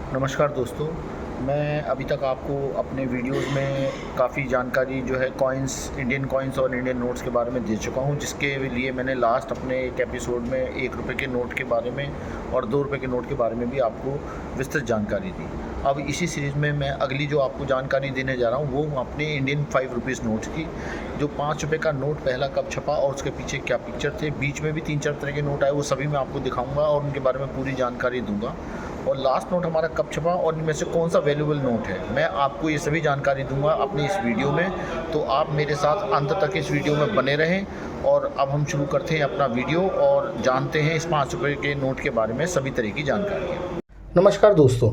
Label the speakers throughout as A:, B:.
A: नमस्कार दोस्तों, मैं अभी तक आपको अपने वीडियोस में काफ़ी जानकारी जो है कॉइन्स, इंडियन कॉइन्स और इंडियन नोट्स के बारे में दे चुका हूं, जिसके लिए मैंने लास्ट अपने एक एपिसोड में 1 रुपये के नोट के बारे में और 2 रुपये के नोट के बारे में भी आपको विस्तृत जानकारी दी। अब इसी सीरीज़ में मैं अगली जो आपको जानकारी देने जा रहा हूं वो अपने इंडियन 5 रुपीज़ नोट की। जो 5 रुपये का नोट पहला कब छपा और उसके पीछे क्या पिक्चर थे, बीच में भी 3-4 तरह के नोट आए, वो सभी मैं आपको दिखाऊँगा और उनके बारे में पूरी जानकारी दूँगा। और लास्ट नोट हमारा कब छपा और इनमें से कौन सा वैल्यूएबल नोट है, मैं आपको ये सभी जानकारी दूंगा अपनी इस वीडियो में। तो आप मेरे साथ अंत तक इस वीडियो में बने रहें। और अब हम शुरू करते हैं अपना वीडियो और जानते हैं इस 5 रुपये के नोट के बारे में सभी तरह की जानकारी।
B: नमस्कार दोस्तों,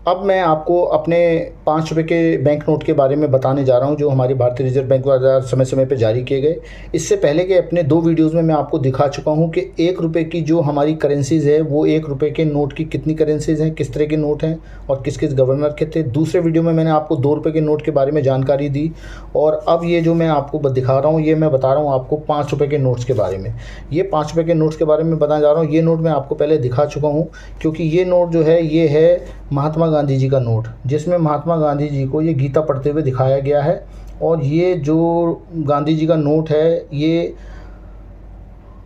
B: अब मैं आपको अपने 5 रुपये के बैंक नोट के बारे में बताने जा रहा हूं, जो हमारी भारतीय रिजर्व बैंक द्वारा समय समय पर जारी किए गए। इससे पहले के अपने 2 वीडियोज़ में मैं आपको दिखा चुका हूं कि 1 रुपये की जो हमारी करेंसीज़ है वो 1 रुपये के नोट की कितनी करेंसीज़ हैं, किस तरह के नोट हैं और किस किस गवर्नर के थे। दूसरे वीडियो में मैंने आपको 2 रुपये के नोट के बारे में जानकारी दी और अब ये जो मैं आपको दिखा रहा हूँ ये मैं बता रहा हूँ आपको 5 रुपये के नोट्स के बारे में। ये 5 रुपये के नोट्स के बारे में बताने जा रहा हूँ। ये नोट मैं आपको पहले दिखा चुका हूँ, क्योंकि ये नोट जो है ये है महात्मा गांधी जी का नोट, जिसमें महात्मा गांधी जी को ये गीता पढ़ते हुए दिखाया गया है। और ये जो गांधी जी का नोट है ये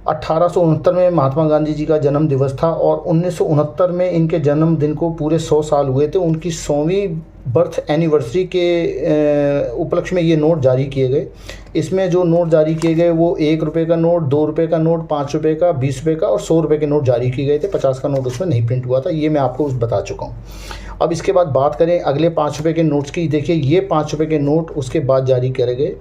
B: 1869 में महात्मा गांधी जी का जन्म दिवस था और 1969 में इनके जन्मदिन को पूरे 100 साल हुए थे। उनकी 100वीं बर्थ एनिवर्सरी के उपलक्ष्य में ये नोट जारी किए गए। इसमें जो नोट जारी किए गए वो 1 रुपये का नोट, 2 रुपये का नोट, 5 रुपये का, 20 रुपये का और 100 रुपये के नोट जारी किए गए थे। 50 का नोट उसमें नहीं प्रिंट हुआ था, ये मैं आपको बता चुका हूँ। अब इसके बाद बात करें अगले 5 रुपये के नोट्स की। देखिए ये 5 रुपये के नोट उसके बाद जारी करे गए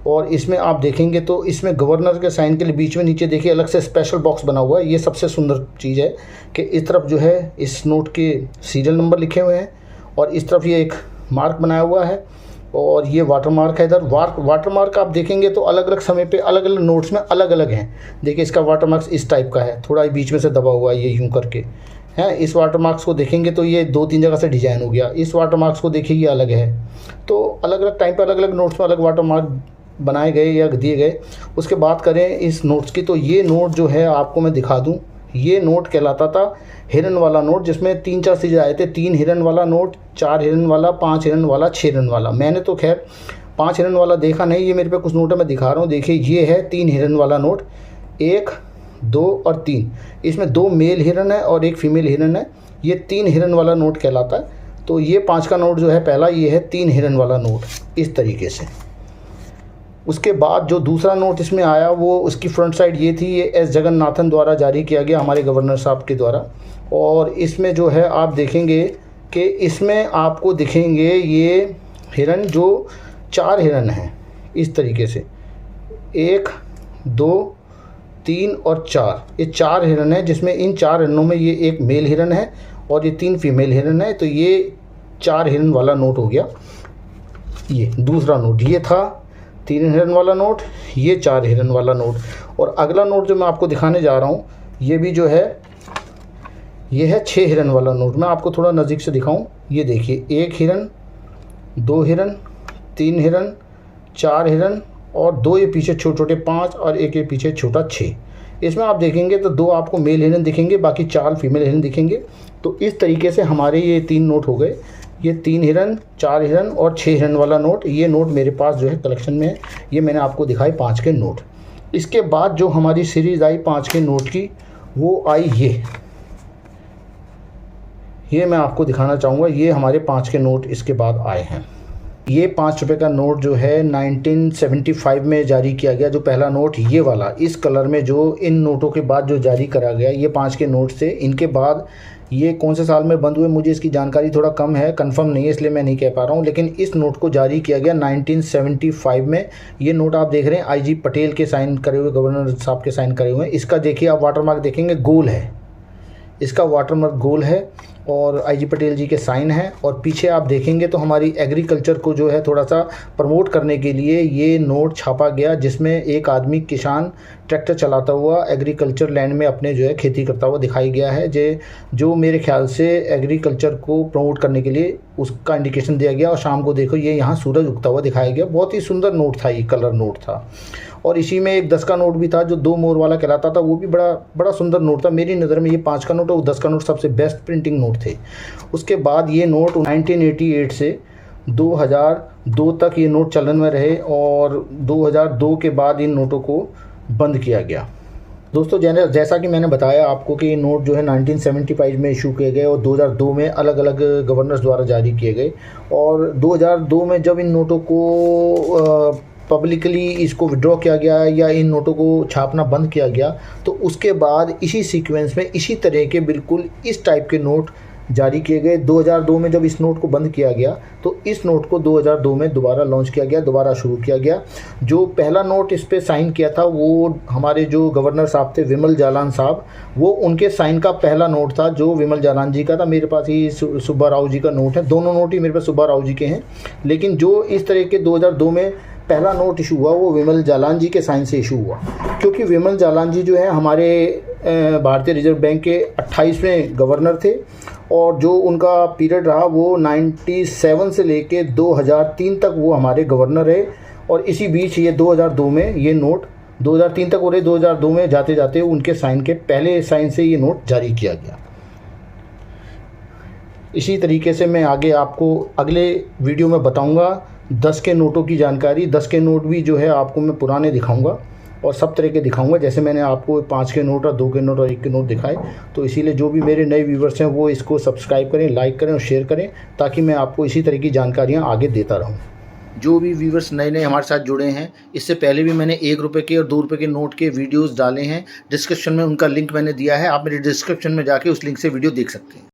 B: और इसमें आप देखेंगे तो इसमें गवर्नर के साइन के लिए बीच में नीचे देखिए अलग से स्पेशल बॉक्स बना हुआ है। ये सबसे सुंदर चीज़ है कि इस तरफ जो है इस नोट के सीरियल नंबर लिखे हुए हैं और इस तरफ ये एक मार्क बनाया हुआ है और ये वाटर मार्क है। इधर वाटर मार्क आप देखेंगे तो अलग अलग समय पे अलग अलग नोट्स में अलग अलग हैं। देखिए इसका वाटर मार्क्स इस टाइप का है, थोड़ा बीच में से दबा हुआ है ये यूं करके है। इस वाटर मार्क्स को देखेंगे तो ये 2-3 जगह से डिजाइन हो गया। इस वाटर मार्क्स को देखिए ये अलग है। तो अलग अलग टाइम पर अलग अलग नोट्स में अलग वाटर मार्क बनाए गए या दिए गए। उसके बात करें इस नोट्स की तो ये नोट जो है आपको मैं दिखा दूं, ये नोट कहलाता था हिरन वाला नोट, जिसमें 3-4 चीज़ें आए थे। 3 हिरन वाला नोट, 4 हिरन वाला, 5 हिरन वाला, 6 हिरन वाला। मैंने तो खैर 5 हिरन वाला देखा नहीं, ये मेरे पे कुछ नोट है मैं दिखा रहा हूँ। देखिए ये है 3 हिरन वाला नोट, 1, 2 और 3। इसमें 2 मेल हिरन है और 1 फीमेल हिरन है। ये 3 हिरन वाला नोट कहलाता है। तो ये 5 का नोट जो है पहला, ये है 3 हिरन वाला नोट इस तरीके से। उसके बाद जो दूसरा नोट इसमें आया वो उसकी फ्रंट साइड ये थी, ये एस जगन्नाथन द्वारा जारी किया गया, हमारे गवर्नर साहब के द्वारा। और इसमें जो है आप देखेंगे कि इसमें आपको दिखेंगे ये हिरन जो 4 हिरन हैं इस तरीके से, 1, 2, 3 और 4। ये 4 हिरन है, जिसमें इन 4 हिरनों में ये 1 मेल हिरन है और ये 3 फीमेल हिरन है। तो ये 4 हिरन वाला नोट हो गया। ये दूसरा नोट ये था 3 हिरन वाला नोट, ये 4 हिरन वाला नोट। और अगला नोट जो मैं आपको दिखाने जा रहा हूँ ये भी जो है ये है 6 हिरन वाला नोट। मैं आपको थोड़ा नज़दीक से दिखाऊं। ये देखिए 1 हिरन, 2 हिरन, 3 हिरन, 4 हिरन और 2 ये पीछे छोटे छोटे 5 और 1 ये पीछे छोटा 6। इसमें आप देखेंगे तो 2 आपको मेल हिरन दिखेंगे, बाकी 4 फीमेल हिरन दिखेंगे। तो इस तरीके से हमारे ये 3 नोट हो गए। ये 3 हिरन, 4 हिरन और 6 हिरन वाला नोट, ये नोट मेरे पास जो है कलेक्शन में है। ये मैंने आपको दिखाए 5 के नोट। इसके बाद जो हमारी सीरीज़ आई 5 के नोट की वो आई ये मैं आपको दिखाना चाहूँगा। ये हमारे 5 के नोट इसके बाद आए हैं। ये 5 रुपये का नोट जो है 1975 में जारी किया गया। जो पहला नोट ये वाला इस कलर में जो इन नोटों के बाद जो जारी करा गया, ये 5 के नोट थे। इनके बाद ये कौन से साल में बंद हुए मुझे इसकी जानकारी थोड़ा कम है, कंफर्म नहीं है, इसलिए मैं नहीं कह पा रहा हूँ। लेकिन इस नोट को जारी किया गया 1975 में। ये नोट आप देख रहे हैं आई जी पटेल के साइन करे हुए, गवर्नर साहब के साइन करे हुए हैं। इसका देखिए आप वाटरमार्क देखेंगे गोल है, इसका वाटरमार्क गोल है और आई जी पटेल जी के साइन है। और पीछे आप देखेंगे तो हमारी एग्रीकल्चर को जो है थोड़ा सा प्रमोट करने के लिए ये नोट छापा गया, जिसमें एक आदमी किसान ट्रैक्टर चलाता हुआ एग्रीकल्चर लैंड में अपने जो है खेती करता हुआ दिखाई गया है। जो मेरे ख्याल से एग्रीकल्चर को प्रमोट करने के लिए उसका इंडिकेशन दिया गया। और शाम को देखो ये यहाँ सूरज उगता हुआ दिखाया गया। बहुत ही सुंदर नोट था, ये कलर नोट था। और इसी में एक 10 का नोट भी था जो 2 मोर वाला कहलाता था, वो भी बड़ा सुंदर नोट था। मेरी नज़र में ये 5 का नोट और 10 का नोट सबसे बेस्ट प्रिंटिंग नोट थे। उसके बाद ये नोट 1988 से 2002 तक ये नोट चलन में रहे और 2002 के बाद इन नोटों को बंद किया गया। दोस्तों जैसा कि मैंने बताया आपको कि ये नोट जो है 1975 में इशू किए गए और 2002 में अलग अलग गवर्नर्स द्वारा जारी किए गए। और 2002 में जब इन नोटों को पब्लिकली इसको विड्रॉ किया गया या इन नोटों को छापना बंद किया गया, तो उसके बाद इसी सीक्वेंस में इसी तरह के बिल्कुल इस टाइप के नोट जारी किए गए। 2002 में जब इस नोट को बंद किया गया तो इस नोट को 2002 में दोबारा लॉन्च किया गया, दोबारा शुरू किया गया। जो पहला नोट इस पे साइन किया था वो हमारे जो गवर्नर साहब थे विमल जालान साहब, वो उनके साइन का पहला नोट था जो विमल जालान जी का था। मेरे पास ही सुब्बा राव जी का नोट है, दोनों नोट ही मेरे पास सुब्बा राव जी के हैं। लेकिन जो इस तरह के 2002 में पहला नोट इशू हुआ वो विमल जालान जी के साइन से इशू हुआ, क्योंकि विमल जालान जी जो है हमारे भारतीय रिजर्व बैंक के 28वें गवर्नर थे और जो उनका पीरियड रहा वो 97 से लेके 2003 तक वो हमारे गवर्नर रहे। और इसी बीच ये 2002 में ये नोट 2003 तक हो रहे, 2002 में जाते जाते उनके साइन के पहले साइन से ये नोट जारी किया गया। इसी तरीके से मैं आगे आपको अगले वीडियो में बताऊंगा 10 के नोटों की जानकारी। 10 के नोट भी जो है आपको मैं पुराने दिखाऊंगा और सब तरह के दिखाऊंगा, जैसे मैंने आपको 5 के नोट और 2 के नोट और 1 के नोट दिखाए। तो इसीलिए जो भी मेरे नए व्यूवर्स हैं वो इसको सब्सक्राइब करें, लाइक करें और शेयर करें, ताकि मैं आपको इसी तरह की जानकारियाँ आगे देता रहूँ। जो भी व्यूवर्स नए हमारे साथ जुड़े हैं, इससे पहले भी मैंने 1 रुपये के और 2 रुपये के नोट के वीडियोज़ डाले हैं, डिस्क्रिप्शन में उनका लिंक मैंने दिया है, आप मेरे डिस्क्रिप्शन में जाके उस लिंक से वीडियो देख सकते हैं।